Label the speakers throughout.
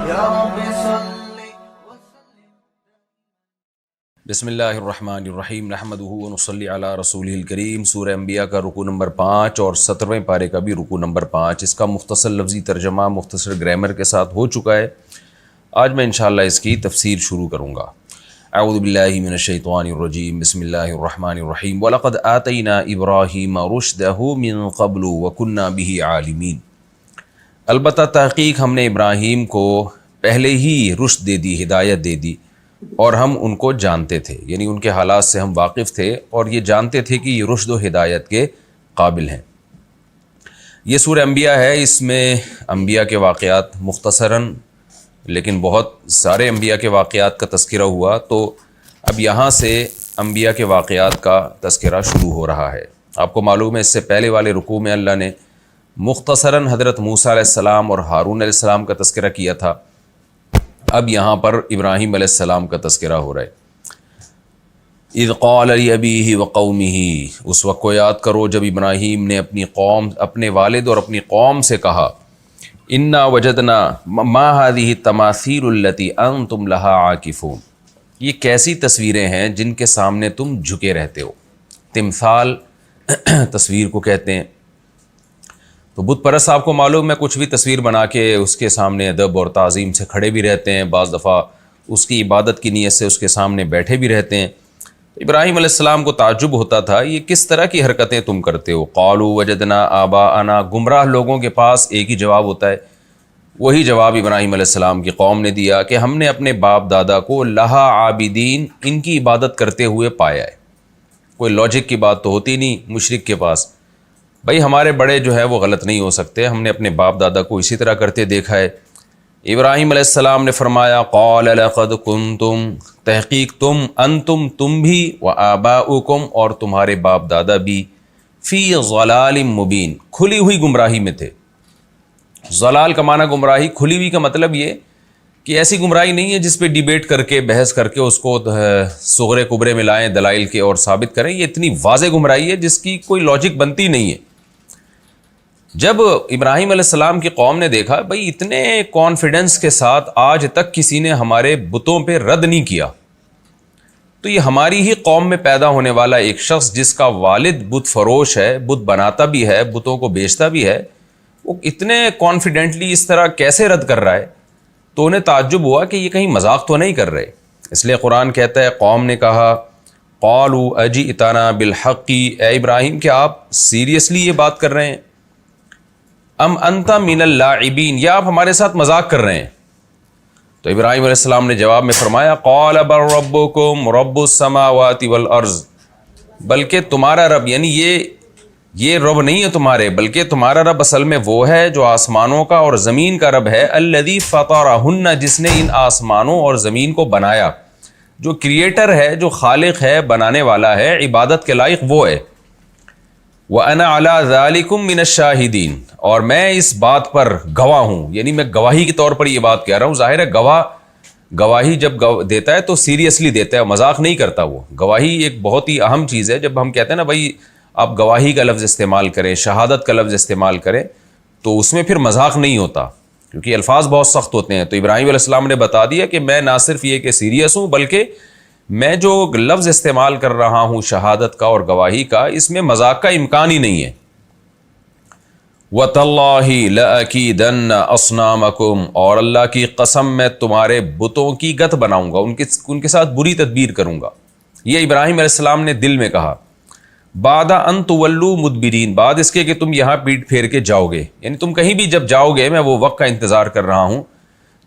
Speaker 1: یا رب صل
Speaker 2: بسم اللہ الرحمن الرحیم نحمدہ ونصلی علی رسولہ الکریم۔ سورہ انبیاء کا رکوع نمبر 5 اور 17ویں پارے کا بھی رکوع نمبر 5، اس کا مختصر لفظی ترجمہ مختصر گرامر کے ساتھ ہو چکا ہے۔ آج میں انشاءاللہ اس کی تفسیر شروع کروں گا۔ اعوذ باللہ من الشیطان الرجیم، بسم اللہ الرحمن الرحیم۔ وَلَقَدْ آتَيْنَا إِبْرَاهِيمَ رُشْدَهُ مِن قَبْلُ وَكُنَّا بِهِ عَالِمِينَ، البتہ تحقیق ہم نے ابراہیم کو پہلے ہی رشد دے دی، ہدایت دے دی، اور ہم ان کو جانتے تھے، یعنی ان کے حالات سے ہم واقف تھے اور یہ جانتے تھے کہ یہ رشد و ہدایت کے قابل ہیں۔ یہ سورہ انبیاء ہے، اس میں انبیاء کے واقعات مختصراً لیکن بہت سارے انبیاء کے واقعات کا تذکرہ ہوا، تو اب یہاں سے انبیاء کے واقعات کا تذکرہ شروع ہو رہا ہے۔ آپ کو معلوم ہے اس سے پہلے والے رکوع میں اللہ نے مختصراً حضرت موسیٰ علیہ السلام اور ہارون علیہ السلام کا تذکرہ کیا تھا، اب یہاں پر ابراہیم علیہ السلام کا تذکرہ ہو رہا ہے۔ اذ قال لأبیہ وقومہ، اس وقت کو یاد کرو جب ابراہیم نے اپنے والد اور اپنی قوم سے کہا، انا وجدنا ما هذه التماثیل التي انتم لها عاکفون، یہ کیسی تصویریں ہیں جن کے سامنے تم جھکے رہتے ہو۔ تمثال تصویر کو کہتے ہیں، تو بت پرست آپ کو معلوم ہے کچھ بھی تصویر بنا کے اس کے سامنے ادب اور تعظیم سے کھڑے بھی رہتے ہیں، بعض دفعہ اس کی عبادت کی نیت سے اس کے سامنے بیٹھے بھی رہتے ہیں۔ ابراہیم علیہ السلام کو تعجب ہوتا تھا یہ کس طرح کی حرکتیں تم کرتے ہو۔ قالوا وجدنا آباءنا، گمراہ لوگوں کے پاس ایک ہی جواب ہوتا ہے، وہی جواب ابراہیم علیہ السلام کی قوم نے دیا کہ ہم نے اپنے باپ دادا کو لہا عابدین، ان کی عبادت کرتے ہوئے پایا ہے۔ کوئی لاجک کی بات تو ہوتی نہیں مشرک کے پاس، بھائی ہمارے بڑے جو ہے وہ غلط نہیں ہو سکتے، ہم نے اپنے باپ دادا کو اسی طرح کرتے دیکھا ہے۔ ابراہیم علیہ السلام نے فرمایا، قال لقد کنتم، تحقیق تم بھی، وآباؤکم، اور تمہارے باپ دادا بھی، فی ضلال مبین، کھلی ہوئی گمراہی میں تھے۔ ضلال کا معنی گمراہی، کھلی ہوئی کا مطلب یہ کہ ایسی گمراہی نہیں ہے جس پہ ڈیبیٹ کر کے بحث کر کے اس کو صغرے کبرے میں لائیں دلائل کے اور ثابت کریں، یہ اتنی واضح گمراہی ہے جس کی کوئی لاجک بنتی نہیں ہے۔ جب ابراہیم علیہ السلام کی قوم نے دیکھا بھئی اتنے کانفیڈنس کے ساتھ آج تک کسی نے ہمارے بتوں پہ رد نہیں کیا، تو یہ ہماری ہی قوم میں پیدا ہونے والا ایک شخص جس کا والد بت فروش ہے، بت بناتا بھی ہے، بتوں کو بیچتا بھی ہے، وہ اتنے کانفیڈنٹلی اس طرح کیسے رد کر رہا ہے؟ تو انہیں تعجب ہوا کہ یہ کہیں مذاق تو نہیں کر رہے، اس لیے قرآن کہتا ہے قوم نے کہا، قالوا اجئتنا بالحق، اے ابراہیم کیا آپ سیریسلی یہ بات کر رہے ہیں؟ ام انت من اللاعبین، یا آپ ہمارے ساتھ مذاق کر رہے ہیں؟ تو ابراہیم علیہ السلام نے جواب میں فرمایا، قال بل ربکم رب السماوات والارض، بلکہ تمہارا رب، یعنی یہ رب نہیں ہے تمہارے، بلکہ تمہارا رب اصل میں وہ ہے جو آسمانوں کا اور زمین کا رب ہے، الذی فطرہن، جس نے ان آسمانوں اور زمین کو بنایا، جو کریٹر ہے، جو خالق ہے، بنانے والا ہے، عبادت کے لائق وہ ہے۔ وَأَنَا عَلَىٰ ذَلِكُمْ مِنَ الشَّاهِدِينَ، اور میں اس بات پر گواہ ہوں، یعنی میں گواہی کے طور پر یہ بات کہہ رہا ہوں۔ ظاہر ہے گواہی جب دیتا ہے تو سیریسلی دیتا ہے، مذاق نہیں کرتا۔ وہ گواہی ایک بہت ہی اہم چیز ہے، جب ہم کہتے ہیں نا بھائی آپ گواہی کا لفظ استعمال کریں، شہادت کا لفظ استعمال کریں، تو اس میں پھر مذاق نہیں ہوتا، کیونکہ الفاظ بہت سخت ہوتے ہیں۔ تو ابراہیم علیہ السلام نے بتا دیا کہ میں نہ صرف یہ کہ سیریس ہوں، بلکہ میں جو لفظ استعمال کر رہا ہوں شہادت کا اور گواہی کا، اس میں مذاق کا امکان ہی نہیں ہے۔ وَتَاللَّهِ لَأَكِيدَنَّ أَصْنَامَكُمْ، اور اللہ کی قسم میں تمہارے بتوں کی گت بناؤں گا، ان کے ساتھ بری تدبیر کروں گا۔ یہ ابراہیم علیہ السلام نے دل میں کہا، بعد ان تولوا مدبرین، بعد اس کے کہ تم یہاں پیٹ پھیر کے جاؤ گے، یعنی تم کہیں بھی جب جاؤ گے میں وہ وقت کا انتظار کر رہا ہوں۔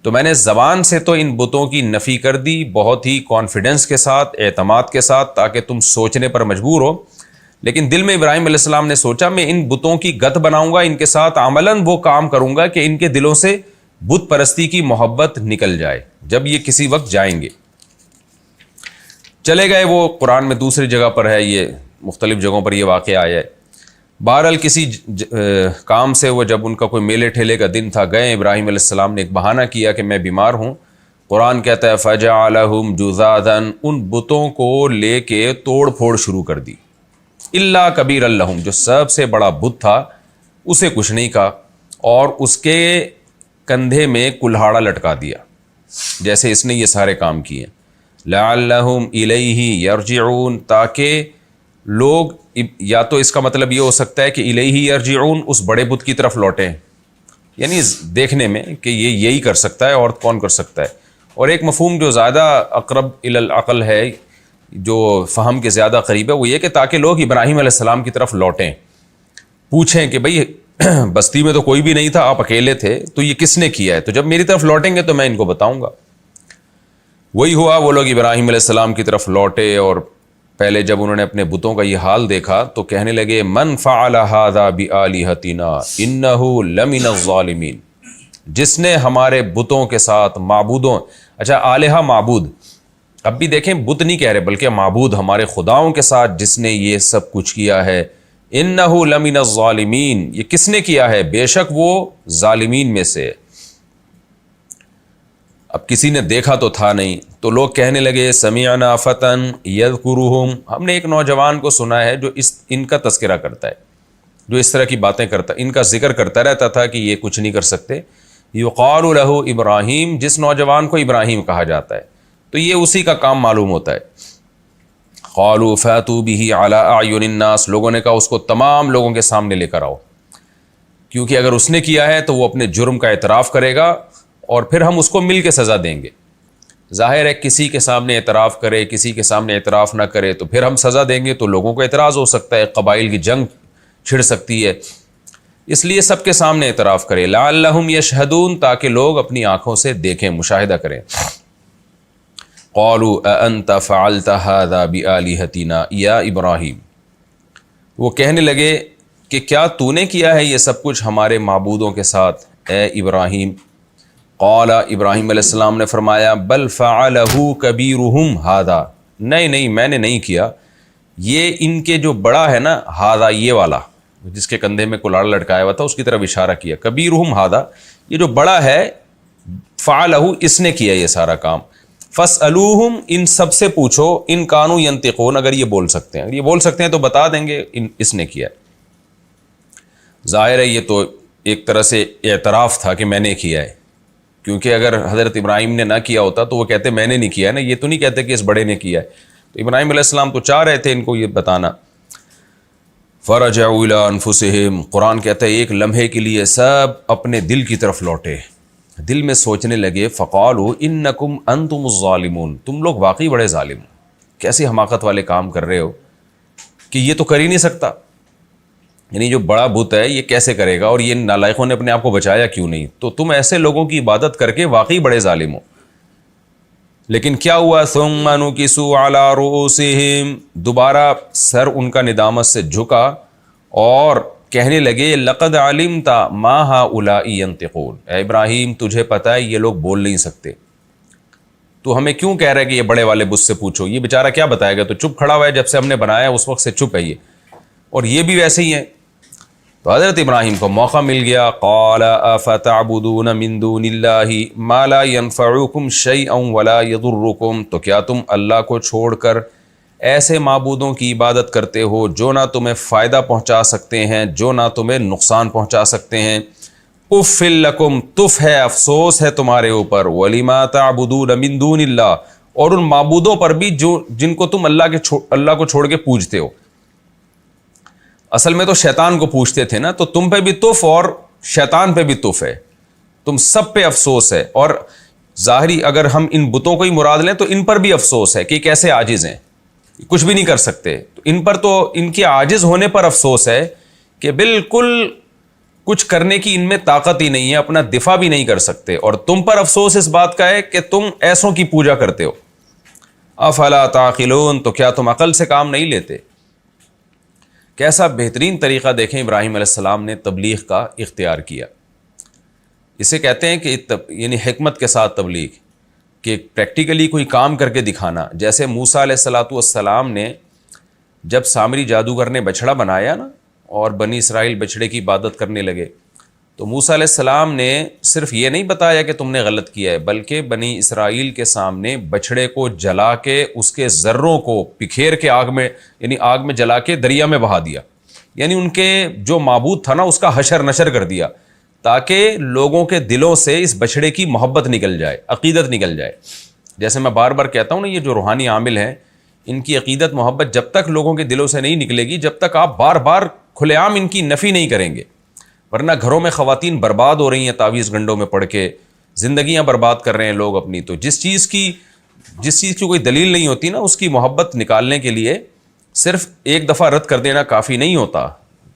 Speaker 2: تو میں نے زبان سے تو ان بتوں کی نفی کر دی، بہت ہی کانفیڈنس کے ساتھ، اعتماد کے ساتھ، تاکہ تم سوچنے پر مجبور ہو، لیکن دل میں ابراہیم علیہ السلام نے سوچا میں ان بتوں کی گت بناؤں گا، ان کے ساتھ عملاً وہ کام کروں گا کہ ان کے دلوں سے بت پرستی کی محبت نکل جائے جب یہ کسی وقت جائیں گے۔ چلے گئے وہ، قرآن میں دوسری جگہ پر ہے، یہ مختلف جگہوں پر یہ واقعہ آیا ہے۔ بہرحال کسی کام سے وہ، جب ان کا کوئی میلے ٹھیلے کا دن تھا، گئے ابراہیم علیہ السلام نے ایک بہانہ کیا کہ میں بیمار ہوں۔ قرآن کہتا ہے فَجَعَلَهُمْ جُذَاذًا، ان بتوں کو لے کے توڑ پھوڑ شروع کر دی، إِلَّا كَبِيرًا لَهُمْ، جو سب سے بڑا بت تھا اسے کچھ نہیں کہا، اور اس کے کندھے میں کلہاڑا لٹکا دیا، جیسے اس نے یہ سارے کام کیے، لعلہم الیہ یرجعون، تاکہ لوگ، یا تو اس کا مطلب یہ ہو سکتا ہے کہ الیہ یرجعون، اس بڑے بت کی طرف لوٹیں، یعنی دیکھنے میں کہ یہ یہی کر سکتا ہے اور کون کر سکتا ہے۔ اور ایک مفہوم جو زیادہ اقرب الی العقل ہے، جو فہم کے زیادہ قریب ہے، وہ یہ کہ تاکہ لوگ ابراہیم علیہ السلام کی طرف لوٹیں، پوچھیں کہ بھئی بستی میں تو کوئی بھی نہیں تھا، آپ اکیلے تھے، تو یہ کس نے کیا ہے؟ تو جب میری طرف لوٹیں گے تو میں ان کو بتاؤں گا۔ وہی ہوا، وہ لوگ ابراہیم علیہ السلام کی طرف لوٹے، اور پہلے جب انہوں نے اپنے بتوں کا یہ حال دیکھا تو کہنے لگے من فعل ھذا بآلہتنا انہ لمن الظالمین، جس نے ہمارے بتوں کے ساتھ معبودوں، اچھا آلہہ معبود، اب بھی دیکھیں بت نہیں کہہ رہے بلکہ معبود، ہمارے خداؤں کے ساتھ جس نے یہ سب کچھ کیا ہے، انہ لمن الظالمین، یہ کس نے کیا ہے؟ بے شک وہ ظالمین میں سے۔ اب کسی نے دیکھا تو تھا نہیں، تو لوگ کہنے لگے سمعنا فتن یذکرہم، ہم نے ایک نوجوان کو سنا ہے جو ان کا تذکرہ کرتا ہے، جو اس طرح کی باتیں کرتا ہے، ان کا ذکر کرتا رہتا تھا کہ یہ کچھ نہیں کر سکتے، یقال لہ ابراہیم، جس نوجوان کو ابراہیم کہا جاتا ہے، تو یہ اسی کا کام معلوم ہوتا ہے۔ قالوا فاتوا به علی اعین الناس، لوگوں نے کہا اس کو تمام لوگوں کے سامنے لے کر آؤ، کیونکہ اگر اس نے کیا ہے تو وہ اپنے جرم کا اعتراف کرے گا اور پھر ہم اس کو مل کے سزا دیں گے۔ ظاہر ہے کسی کے سامنے اعتراف کرے، کسی کے سامنے اعتراف نہ کرے تو پھر ہم سزا دیں گے تو لوگوں کو اعتراض ہو سکتا ہے، قبائل کی جنگ چھڑ سکتی ہے، اس لیے سب کے سامنے اعتراف کرے، لعلہم یشہدون، تاکہ لوگ اپنی آنکھوں سے دیکھیں، مشاہدہ کریں۔ قالوا اانت فعلت ھذا بآلہتنا یا ابراہیم، وہ کہنے لگے کہ کیا تو نے کیا ہے یہ سب کچھ ہمارے معبودوں کے ساتھ اے ابراہیم؟ قال، ابراہیم علیہ السلام نے فرمایا بل فعلہ کبیرہم ھذا، نہیں میں نے نہیں کیا، یہ ان کے جو بڑا ہے نا، ھذا یہ والا جس کے کندھے میں کلاڑ لٹکایا ہوا تھا، اس کی طرف اشارہ کیا، کبیرہم ھذا، یہ جو بڑا ہے، فعلہ، اس نے کیا یہ سارا کام، فاسألوہم، ان سب سے پوچھو، ان کانوا ینطقون، اگر یہ بول سکتے ہیں، اگر یہ بول سکتے ہیں تو بتا دیں گے اس نے کیا ہے۔ ظاہر ہے یہ تو ایک طرح سے اعتراف تھا کہ میں نے کیا ہے، کیونکہ اگر حضرت ابراہیم نے نہ کیا ہوتا تو وہ کہتے میں نے نہیں کیا ہے نا، یہ تو نہیں کہتے کہ اس بڑے نے کیا ہے، تو ابراہیم علیہ السلام تو چاہ رہے تھے ان کو یہ بتانا۔ فرجعوا الی انفسہم، قرآن کہتا ہے ایک لمحے کے لیے سب اپنے دل کی طرف لوٹے، دل میں سوچنے لگے، فقالوا انکم انتم الظالمون، تم لوگ واقعی بڑے ظالم ہو، کیسی حماقت والے کام کر رہے ہو کہ یہ تو کر ہی نہیں سکتا، یعنی جو بڑا بت ہے یہ کیسے کرے گا، اور یہ نالائقوں نے اپنے آپ کو بچایا کیوں نہیں، تو تم ایسے لوگوں کی عبادت کر کے واقعی بڑے ظالم ہو۔ لیکن کیا ہوا، ثم نکسوا علی رؤوسہم، دوبارہ سر ان کا ندامت سے جھکا اور کہنے لگے لقد علمت ما ہؤلاء ینطقون، اے ابراہیم تجھے پتہ ہے یہ لوگ بول نہیں سکتے، تو ہمیں کیوں کہہ رہا ہے کہ یہ بڑے والے بت سے پوچھو، یہ بیچارہ کیا بتائے گا، تو چپ کھڑا ہوا ہے، جب سے ہم نے بنایا اس وقت سے چپ ہے یہ، اور یہ بھی ویسے ہی ہیں۔ تو حضرت ابراہیم کو موقع مل گیا، قال افتعبدون من دون اللہ ما لا ينفعکم شیئا ولا یضرکم، تو کیا تم اللہ کو چھوڑ کر ایسے معبودوں کی عبادت کرتے ہو جو نہ تمہیں فائدہ پہنچا سکتے ہیں، جو نہ تمہیں نقصان پہنچا سکتے ہیں، اف لکم، تف ہے، افسوس ہے تمہارے اوپر، ولما تعبدون من دون اللہ، اور ان معبودوں پر بھی جن کو تم اللہ کو چھوڑ کے پوجتے ہو۔ اصل میں تو شیطان کو پوچھتے تھے نا، تو تم پہ بھی تف اور شیطان پہ بھی تف ہے، تم سب پہ افسوس ہے، اور ظاہری اگر ہم ان بتوں کو ہی مراد لیں تو ان پر بھی افسوس ہے کہ کیسے عاجز ہیں، کچھ بھی نہیں کر سکتے، تو ان پر تو ان کے عاجز ہونے پر افسوس ہے کہ بالکل کچھ کرنے کی ان میں طاقت ہی نہیں ہے، اپنا دفاع بھی نہیں کر سکتے، اور تم پر افسوس اس بات کا ہے کہ تم ایسوں کی پوجا کرتے ہو۔ افلا تعقلون، تو کیا تم عقل سے کام نہیں لیتے؟ کیسا بہترین طریقہ دیکھیں ابراہیم علیہ السلام نے تبلیغ کا اختیار کیا، اسے کہتے ہیں کہ یعنی حکمت کے ساتھ تبلیغ، کہ پریکٹیکلی کوئی کام کر کے دکھانا، جیسے موسیٰ علیہ السلام نے جب سامری جادوگر نے بچھڑا بنایا نا اور بنی اسرائیل بچھڑے کی عبادت کرنے لگے، تو موسیٰ علیہ السلام نے صرف یہ نہیں بتایا کہ تم نے غلط کیا ہے، بلکہ بنی اسرائیل کے سامنے بچھڑے کو جلا کے اس کے ذروں کو بکھیر کے آگ میں جلا کے دریا میں بہا دیا، یعنی ان کے جو معبود تھا نا اس کا حشر نشر کر دیا، تاکہ لوگوں کے دلوں سے اس بچڑے کی محبت نکل جائے، عقیدت نکل جائے۔ جیسے میں بار بار کہتا ہوں نا، یہ جو روحانی عامل ہیں ان کی عقیدت محبت جب تک لوگوں کے دلوں سے نہیں نکلے گی، جب تک آپ بار بار کھلے عام ان کی نفی نہیں کریں گے۔ ورنہ گھروں میں خواتین برباد ہو رہی ہیں تعویذ گنڈوں میں پڑھ کے، زندگیاں برباد کر رہے ہیں لوگ اپنی۔ تو جس چیز کی کوئی دلیل نہیں ہوتی نا، اس کی محبت نکالنے کے لیے صرف ایک دفعہ رد کر دینا کافی نہیں ہوتا۔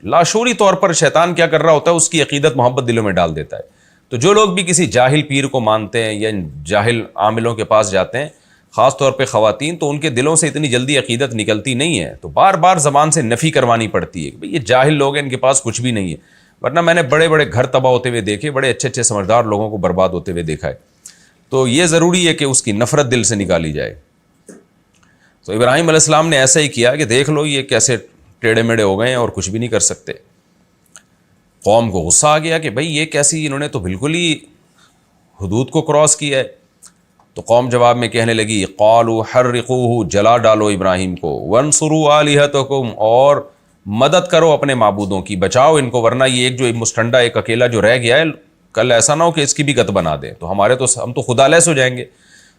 Speaker 2: لاشعوری طور پر شیطان کیا کر رہا ہوتا ہے، اس کی عقیدت محبت دلوں میں ڈال دیتا ہے۔ تو جو لوگ بھی کسی جاہل پیر کو مانتے ہیں یا جاہل عاملوں کے پاس جاتے ہیں، خاص طور پہ خواتین، تو ان کے دلوں سے اتنی جلدی عقیدت نکلتی نہیں ہے، تو بار بار زبان سے نفی کروانی پڑتی ہے کہ بھئی یہ جاہل لوگ ہیں، ان کے پاس کچھ بھی نہیں ہے۔ ورنہ میں نے بڑے بڑے گھر تباہ ہوتے ہوئے دیکھے، بڑے اچھے اچھے سمجھدار لوگوں کو برباد ہوتے ہوئے دیکھا ہے۔ تو یہ ضروری ہے کہ اس کی نفرت دل سے نکالی جائے۔ تو ابراہیم علیہ السلام نے ایسا ہی کیا کہ دیکھ لو یہ کیسے ٹیڑے میڑے ہو گئے ہیں اور کچھ بھی نہیں کر سکتے۔ قوم کو غصہ آ گیا کہ بھئی یہ کیسی، انہوں نے تو بالکل ہی حدود کو کراس کیا ہے۔ تو قوم جواب میں کہنے لگی قالوا حرقوہ، جلا ڈالو ابراہیم کو، وانصروا آلہتکم، اور مدد کرو اپنے معبودوں کی، بچاؤ ان کو، ورنہ یہ ایک جو مسٹنڈا ایک اکیلا جو رہ گیا ہے، کل ایسا نہ ہو کہ اس کی بھی گت بنا دیں، تو ہم تو خدا لیس ہو جائیں گے۔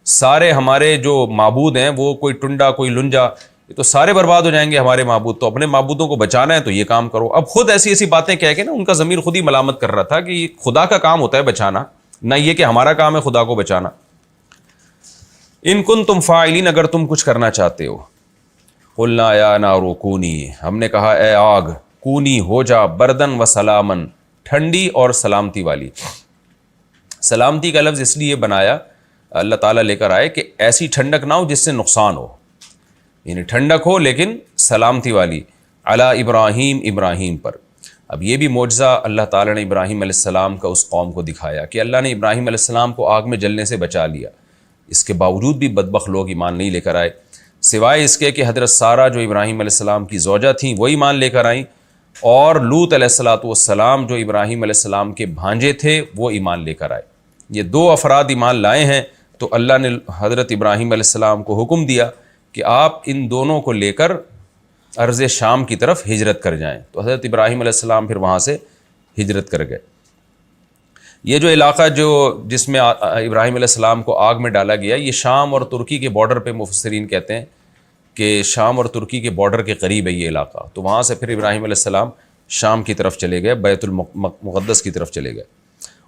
Speaker 2: سارے ہمارے جو معبود ہیں وہ کوئی ٹنڈا کوئی لنجا، یہ تو سارے برباد ہو جائیں گے ہمارے معبود، تو اپنے معبودوں کو بچانا ہے تو یہ کام کرو۔ اب خود ایسی ایسی باتیں کہہ کے نا ان کا ضمیر خود ہی ملامت کر رہا تھا کہ یہ خدا کا کام ہوتا ہے بچانا، نہ یہ کہ ہمارا کام ہے خدا کو بچانا۔ ان کنتم فاعلین، اگر تم کچھ کرنا چاہتے ہو۔ قلنا یا نار کونی، ہم نے کہا اے آگ کونی ہو جا، بردن و سلامن، ٹھنڈی اور سلامتی والی۔ سلامتی کا لفظ اس لیے بنایا اللہ تعالیٰ لے کر آئے کہ ایسی ٹھنڈک نہ ہو جس سے نقصان ہو، یعنی ٹھنڈک ہو لیکن سلامتی والی، علی ابراہیم، ابراہیم پر۔ اب یہ بھی معجزہ اللہ تعالیٰ نے ابراہیم علیہ السلام کا اس قوم کو دکھایا کہ اللہ نے ابراہیم علیہ السلام کو آگ میں جلنے سے بچا لیا۔ اس کے باوجود بھی بدبخت لوگ ایمان نہیں لے کر آئے، سوائے اس کے کہ حضرت سارہ جو ابراہیم علیہ السلام کی زوجہ تھیں وہ ایمان لے کر آئیں، اور لوط علیہ السلام جو ابراہیم علیہ السلام کے بھانجے تھے وہ ایمان لے کر آئے۔ یہ دو افراد ایمان لائے ہیں، تو اللہ نے حضرت ابراہیم علیہ السلام کو حکم دیا کہ آپ ان دونوں کو لے کر ارض شام کی طرف ہجرت کر جائیں۔ تو حضرت ابراہیم علیہ السلام پھر وہاں سے ہجرت کر گئے۔ یہ جو علاقہ جس میں ابراہیم علیہ السلام کو آگ میں ڈالا گیا، یہ شام اور ترکی کے بارڈر پہ، مفسرین کہتے ہیں کہ شام اور ترکی کے بارڈر کے قریب ہے یہ علاقہ۔ تو وہاں سے پھر ابراہیم علیہ السلام شام کی طرف چلے گئے، بیت المقدس کی طرف چلے گئے۔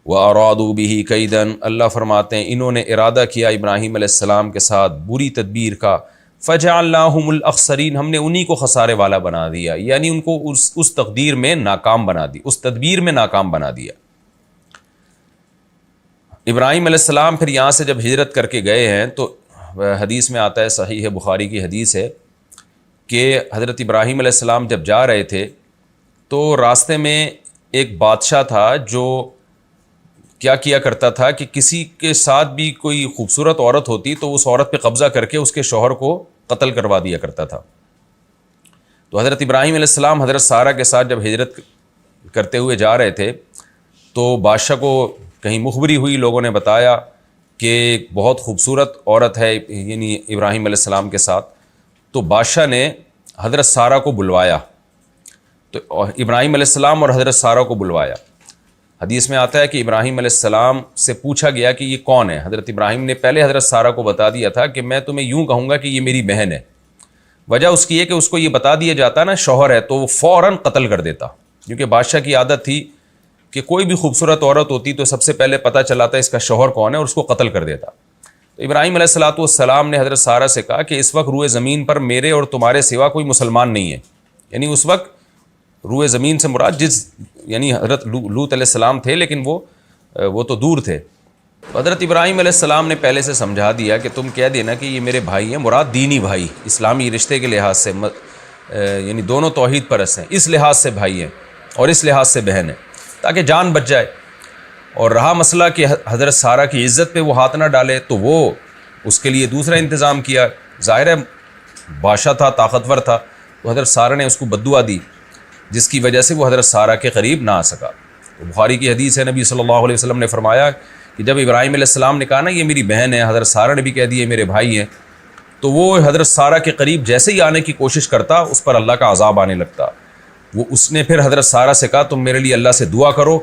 Speaker 2: وَأَرَادُوا بِهِ كَيْدًا، اللہ فرماتے ہیں انہوں نے ارادہ کیا ابراہیم علیہ السلام کے ساتھ بری تدبیر کا، فَجَعَلْنَاهُمُ الْأَخْسَرِينَ، ہم نے انہی کو خسارے والا بنا دیا، یعنی ان کو اس تقدیر میں ناکام بنا دی، اس تدبیر میں ناکام بنا دیا۔ ابراہیم علیہ السلام پھر یہاں سے جب ہجرت کر کے گئے ہیں تو حدیث میں آتا ہے، صحیح بخاری کی حدیث ہے کہ حضرت ابراہیم علیہ السلام جب جا رہے تھے تو راستے میں ایک بادشاہ تھا جو کیا کیا کرتا تھا کہ کسی کے ساتھ بھی کوئی خوبصورت عورت ہوتی تو اس عورت پہ قبضہ کر کے اس کے شوہر کو قتل کروا دیا کرتا تھا۔ تو حضرت ابراہیم علیہ السلام حضرت سارہ کے ساتھ جب ہجرت کرتے ہوئے جا رہے تھے تو بادشاہ کو کہیں مخبری ہوئی، لوگوں نے بتایا کہ ایک بہت خوبصورت عورت ہے یعنی ابراہیم علیہ السلام کے ساتھ۔ تو بادشاہ نے حضرت سارہ کو بلوایا، تو ابراہیم علیہ السلام اور حضرت سارہ کو بلوایا۔ حدیث میں آتا ہے کہ ابراہیم علیہ السلام سے پوچھا گیا کہ یہ کون ہے۔ حضرت ابراہیم نے پہلے حضرت سارہ کو بتا دیا تھا کہ میں تمہیں یوں کہوں گا کہ یہ میری بہن ہے۔ وجہ اس کی ہے کہ اس کو یہ بتا دیا جاتا نا شوہر ہے تو وہ فوراً قتل کر دیتا، کیونکہ بادشاہ کی عادت تھی کہ کوئی بھی خوبصورت عورت ہوتی تو سب سے پہلے پتہ چلاتا اس کا شوہر کون ہے اور اس کو قتل کر دیتا۔ تو ابراہیم علیہ السلام نے حضرت سارہ سے کہا کہ اس وقت روئے زمین پر میرے اور تمہارے سوا کوئی مسلمان نہیں ہے، یعنی اس وقت روئے زمین سے مراد یعنی حضرت لوط علیہ السلام تھے، لیکن وہ تو دور تھے۔ حضرت ابراہیم علیہ السلام نے پہلے سے سمجھا دیا کہ تم کہہ دینا کہ یہ میرے بھائی ہیں، مراد دینی بھائی، اسلامی رشتے کے لحاظ سے، یعنی دونوں توحید پرست ہیں، اس لحاظ سے بھائی ہیں اور اس لحاظ سے بہن ہیں، تاکہ جان بچ جائے۔ اور رہا مسئلہ کہ حضرت سارہ کی عزت پہ وہ ہاتھ نہ ڈالے، تو وہ اس کے لیے دوسرا انتظام کیا۔ ظاہر ہے بادشاہ تھا، طاقتور تھا، تو حضرت سارہ نے اس کو بد دعا دی، جس کی وجہ سے وہ حضرت سارہ کے قریب نہ آ سکا۔ تو بخاری کی حدیث ہے، نبی صلی اللہ علیہ وسلم نے فرمایا کہ جب ابراہیم علیہ السلام نے کہا نا یہ میری بہن ہے، حضرت سارہ نے بھی کہہ دیا میرے بھائی ہیں، تو وہ حضرت سارہ کے قریب جیسے ہی آنے کی کوشش کرتا اس پر اللہ کا عذاب آنے لگتا۔ اس نے پھر حضرت سارہ سے کہا تم میرے لیے اللہ سے دعا کرو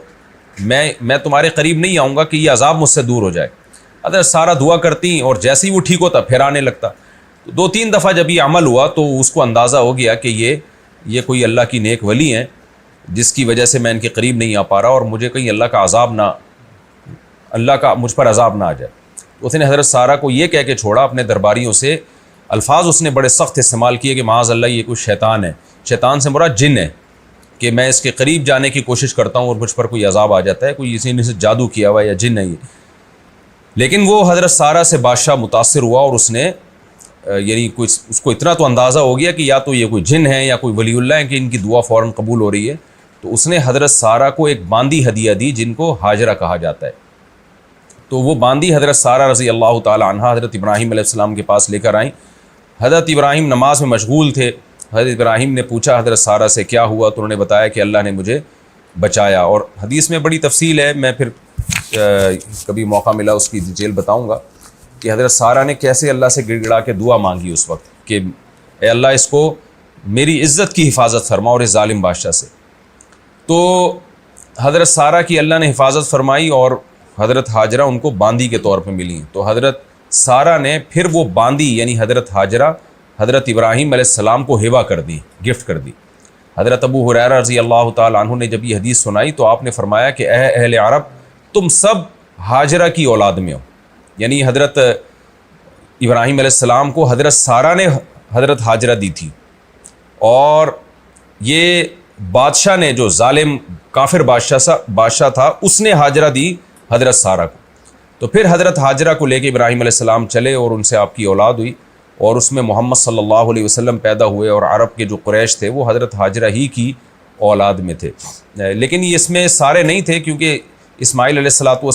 Speaker 2: میں تمہارے قریب نہیں آؤں گا کہ یہ عذاب مجھ سے دور ہو جائے۔ حضرت سارہ دعا کرتی اور جیسے ہی وہ ٹھیک ہوتا پھر آنے لگتا۔ 2-3 دفعہ جب یہ عمل ہوا تو اس کو اندازہ ہو گیا کہ یہ کوئی اللہ کی نیک ولی ہیں جس کی وجہ سے میں ان کے قریب نہیں آ پا رہا اور مجھے کہیں اللہ کا مجھ پر عذاب نہ آ جائے۔ اس نے حضرت سارہ کو یہ کہہ کے چھوڑا اپنے درباریوں سے، الفاظ اس نے بڑے سخت استعمال کیے کہ معاذ اللہ یہ کوئی شیطان ہے، شیطان سے مراد جن ہے، کہ میں اس کے قریب جانے کی کوشش کرتا ہوں اور مجھ پر کوئی عذاب آ جاتا ہے، کوئی اسی نے سے جادو کیا ہوا ہے یا جن ہے یہ۔ لیکن وہ حضرت سارہ سے بادشاہ متاثر ہوا اور اس نے یعنی اس کو اتنا تو اندازہ ہو گیا کہ یا تو یہ کوئی جن ہے یا کوئی ولی اللہ ہے کہ ان کی دعا فوراً قبول ہو رہی ہے، تو اس نے حضرت سارہ کو ایک باندی ہدیہ دی جن کو ہاجرہ کہا جاتا ہے۔ تو وہ باندی حضرت سارہ رضی اللہ تعالی عنہ حضرت ابراہیم علیہ السلام کے پاس لے کر آئیں۔ حضرت ابراہیم نماز میں مشغول تھے، حضرت ابراہیم نے پوچھا حضرت سارہ سے کیا ہوا، تو انہوں نے بتایا کہ اللہ نے مجھے بچایا، اور حدیث میں بڑی تفصیل ہے، میں پھر کبھی موقع ملا اس کی ڈیٹیل بتاؤں گا کہ حضرت سارہ نے کیسے اللہ سے گڑ گڑا کے دعا مانگی اس وقت کہ اے اللہ اس کو میری عزت کی حفاظت فرما اور اس ظالم بادشاہ سے۔ تو حضرت سارہ کی اللہ نے حفاظت فرمائی اور حضرت حاجرہ ان کو باندی کے طور پہ ملی، تو حضرت سارہ نے پھر وہ باندی یعنی حضرت حاجرہ حضرت ابراہیم علیہ السلام کو ہبہ کر دی، گفٹ کر دی۔ حضرت ابو ہریرہ رضی اللہ تعالی عنہ نے جب یہ حدیث سنائی تو آپ نے فرمایا کہ اے اہل عرب تم سب حاجرہ کی اولاد میں ہو، یعنی حضرت ابراہیم علیہ السلام کو حضرت سارہ نے حضرت حاجرہ دی تھی، اور یہ بادشاہ نے جو ظالم کافر بادشاہ تھا اس نے حاجرہ دی حضرت سارہ کو۔ تو پھر حضرت حاجرہ کو لے کے ابراہیم علیہ السلام چلے اور ان سے آپ کی اولاد ہوئی، اور اس میں محمد صلی اللہ علیہ وسلم پیدا ہوئے، اور عرب کے جو قریش تھے وہ حضرت حاجرہ ہی کی اولاد میں تھے۔ لیکن یہ اس میں سارے نہیں تھے کیونکہ اسماعیل علیہ السلام